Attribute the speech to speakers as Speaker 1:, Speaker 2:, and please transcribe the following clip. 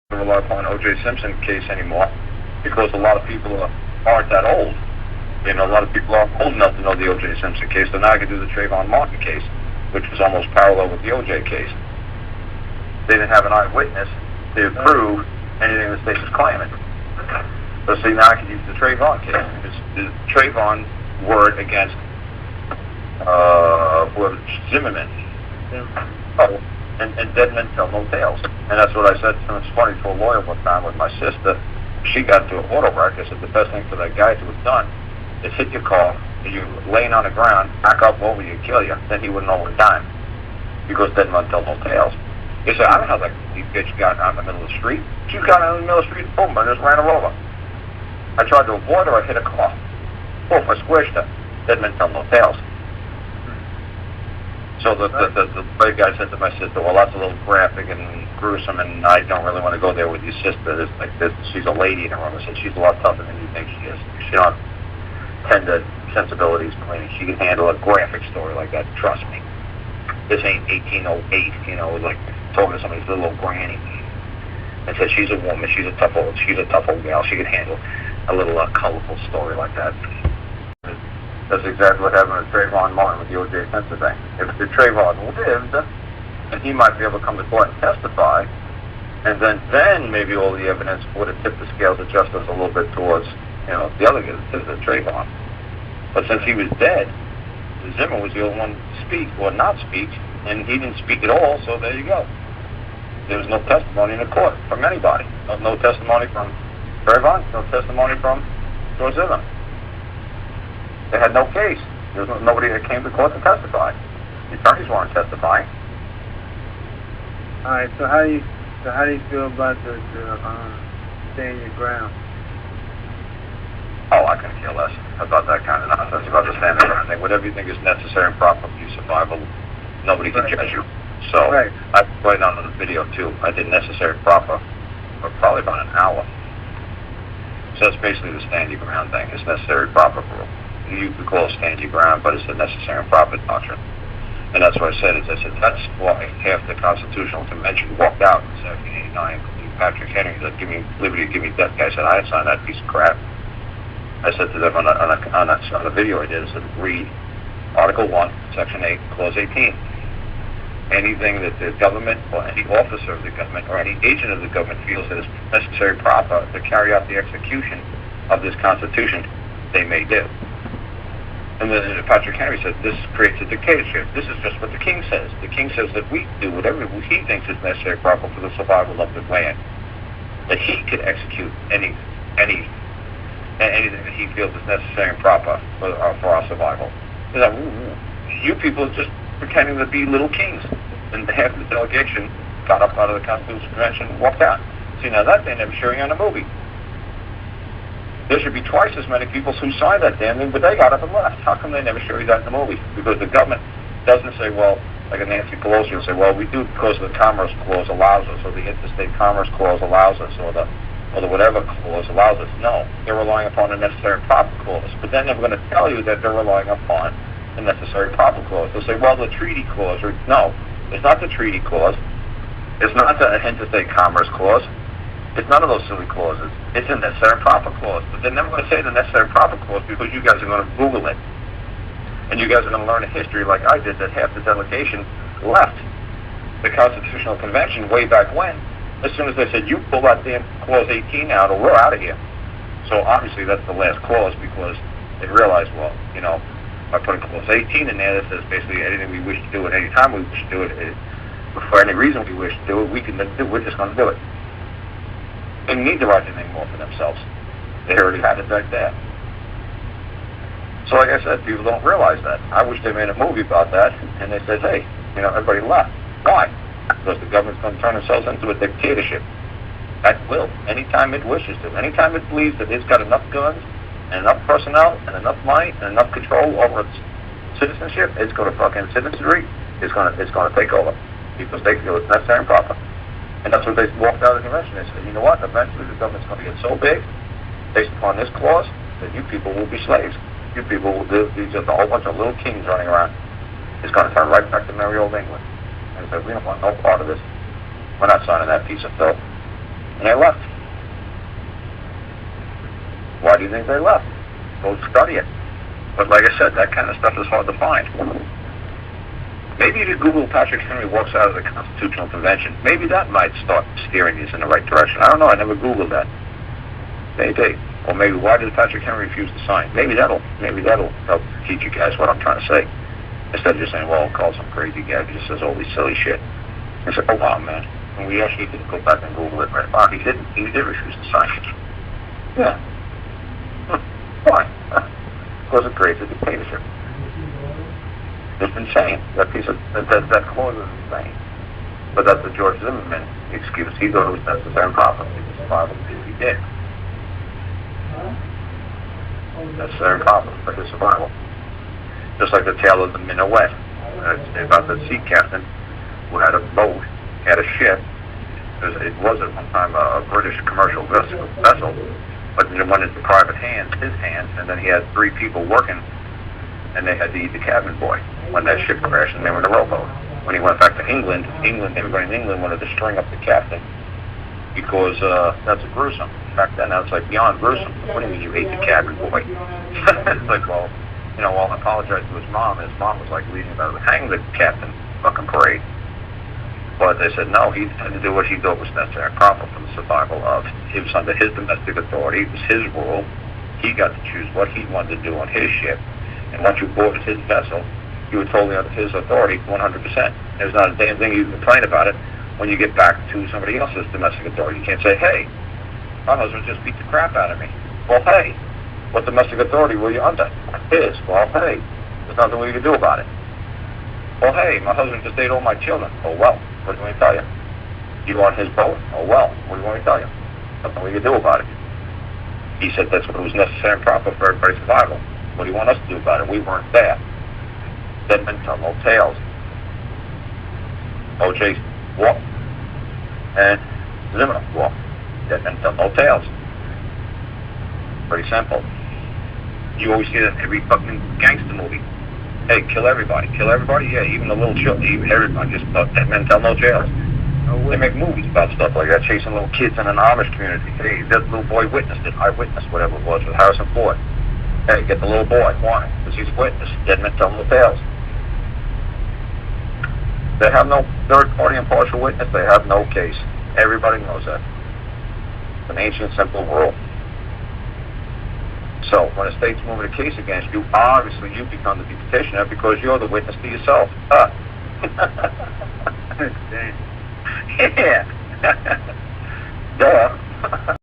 Speaker 1: rely upon O.J. Simpson case anymore because a lot of people aren't that old. You know, a lot of people aren't old enough to know the O.J. Simpson case, so now I can do the Trayvon Martin case, which was almost parallel with the O.J. case. They didn't have an eyewitness to prove anything the state was claiming. So see, now I can use the Trayvon case. It's Trayvon word against Zimmerman. Oh, and dead men tell no tales. And that's what I said to him. It's funny, to a lawyer one time with my sister. She got into an auto wreck. I said the best thing for that guy to have done is hit your car, and you laying on the ground, back up over you, kill you. Then he wouldn't know what time, because dead men tell no tales. He said, I don't know how that bitch got out in the middle of the street. She got out in the middle of the street, boom, and just ran her over. I tried to avoid her, I hit a car. Poof, I squished her. Dead men tell no tales. So the big guy said to my sister, well, that's a little graphic and gruesome, and I don't really want to go there with your sister. It's like this. She's a lady in her room. I said, she's a lot tougher than you think she is. She don't tend to sensibilities clean. She can handle a graphic story like that. Trust me. This ain't 1808, you know, like talking to somebody's little old granny. I said, she's a woman. She's a tough old gal. She can handle a little colorful story like that. That's exactly what happened with Trayvon Martin with the O.J. Simpson thing. If Trayvon lived, and he might be able to come to court and testify, and then maybe all the evidence would have tipped the scales of justice a little bit towards, you know, the other guy, the Trayvon. But since he was dead, Zimmer was the only one to speak or not speak, and he didn't speak at all. So there you go. There was no testimony in the court from anybody. No testimony from Trayvon. No testimony from George Zimmer. They had no case. There was nobody that came to court to testify. The attorneys weren't testifying.
Speaker 2: All right. So how do you feel about the stand your ground?
Speaker 1: Oh, I couldn't care less about that kind of nonsense, about the stand your ground thing. Whatever you think is necessary and proper for your survival, nobody can judge you. So I played on the video too. I did necessary and proper for probably about an hour. So that's basically the stand your ground thing. It's necessary and proper for you could call it stand your ground, but it's a necessary and proper doctrine. And that's what I said, that's why half the Constitutional Convention walked out in 1789, including Patrick Henry, that give me liberty, give me death. Guy said, I didn't sign that piece of crap. I said to them on a video I did, I said, read Article 1, Section 8, Clause 18. Anything that the government or any officer of the government or any agent of the government feels that is necessary and proper to carry out the execution of this Constitution, they may do. And then Patrick Henry said, this creates a dictatorship. This is just what the king says. The king says that we do whatever he thinks is necessary and proper for the survival of the land. That he could execute anything that he feels is necessary and proper for our survival. You people are just pretending to be little kings. And half of the delegation got up out of the Constitutional Convention and walked out. See, now that they never showing on a movie. There should be twice as many people who signed that damn thing, but they got up and left. How come they never show you that in the movie? Because the government doesn't say, well, like a Nancy Pelosi will say, well, we do because the Commerce Clause allows us, or the Interstate Commerce Clause allows us, or the whatever clause allows us. No, they're relying upon the necessary and proper clause. But then they're going to tell you that they're relying upon the necessary and proper clause. They'll say, well, the treaty clause. Or, no, it's not the treaty clause. It's not the Interstate Commerce Clause. It's none of those silly clauses. It's a necessary and proper clause. But they're never going to say the necessary and proper clause because you guys are going to Google it. And you guys are going to learn a history like I did, that half the delegation left the Constitutional Convention way back when. As soon as they said, you pull that damn Clause 18 out or we're out of here. So obviously that's the last clause because they realized, well, you know, by putting Clause 18 in there that says basically anything we wish to do at any time we wish to do it, for any reason we wish to do it, we can do it. We're just going to do it. They don't need to write anything more for themselves. They already had it right there. So like I said, people don't realize that. I wish they made a movie about that, and they said, hey, you know, everybody left. Why? Because the government's going to turn themselves into a dictatorship. At will, anytime it wishes to. Anytime it believes that it's got enough guns, and enough personnel, and enough money, and enough control over its citizenship, it's going to fucking citizenry, it's going to take over. Because they feel it's necessary and proper. And that's what they walked out of the convention. They said, you know what, eventually the government's going to get so big, based upon this clause, that you people will be slaves. You people will be just a whole bunch of little kings running around. It's going to turn right back to merry old England. And they said, we don't want no part of this. We're not signing that piece of filth. And they left. Why do you think they left? Go study it. But like I said, that kind of stuff is hard to find. Maybe if you Google Patrick Henry walks out of the Constitutional Convention, maybe that might start steering you in the right direction. I don't know. I never Googled that. Maybe. Or maybe why did Patrick Henry refuse to sign? Maybe that'll help teach you guys what I'm trying to say. Instead of just saying, well, Carl's some crazy guy who just says all these silly shit. I said, oh wow, man. And we actually did go back and Google it. Right? Wow, he did refuse to sign it. Yeah. Why? Because it creates a dictatorship. It's insane. That clause is insane. But that's the George Zimmerman excuse. He thought it was necessary and proper. He survived he did. Necessary and proper for his survival. Just like the tale of the Minuet. About the sea captain who had a boat, had a ship. It was at one time a British commercial vessel, but it went into private hands, his hands, and then he had 3 people working, and they had to eat the cabin boy when that ship crashed, and they were in a rowboat. When he went back to England, everybody in England wanted to string up the captain because that's gruesome. Back then, that was like beyond gruesome. What do you mean you ate the cabin boy? It's like, well, Walt apologized to his mom, and his mom was like leading him out to hang the captain fucking parade. But they said no, he had to do what he thought was necessary and proper for the survival of. He was under his domestic authority. It was his rule. He got to choose what he wanted to do on his ship. And once you boarded his vessel, you were totally under his authority 100%. There's not a damn thing you can complain about it when you get back to somebody else's domestic authority. You can't say, hey, my husband just beat the crap out of me. Well, hey, what domestic authority were you under? His. Well, hey, there's nothing we can do about it. Well, hey, my husband just ate all my children. Oh, well, what do you want me to tell you? You on his boat? Oh, well, what do you want me to tell you? Nothing we can do about it. He said that's what was necessary and proper for everybody's survival. What do you want us to do about it? We weren't there. Dead men tell no tales. O.J. walked, and Zimmer walked. Dead men tell no tales. Pretty simple. You always see that in every fucking gangster movie. Hey, kill everybody. Kill everybody? Yeah, even the little children, even everybody. Just dead men tell no tales. They make movies about stuff like that, chasing little kids in an Amish community. Hey, that little boy witnessed it. I witnessed whatever it was with Harrison Ford. Hey, get the little boy. Why? Because he's a witness. Dead men tell no tales. They have no third-party impartial witness. They have no case. Everybody knows that. It's an ancient, simple rule. So, when a state's moving a case against you, obviously you become the petitioner because you're the witness to yourself. Yeah. Duh.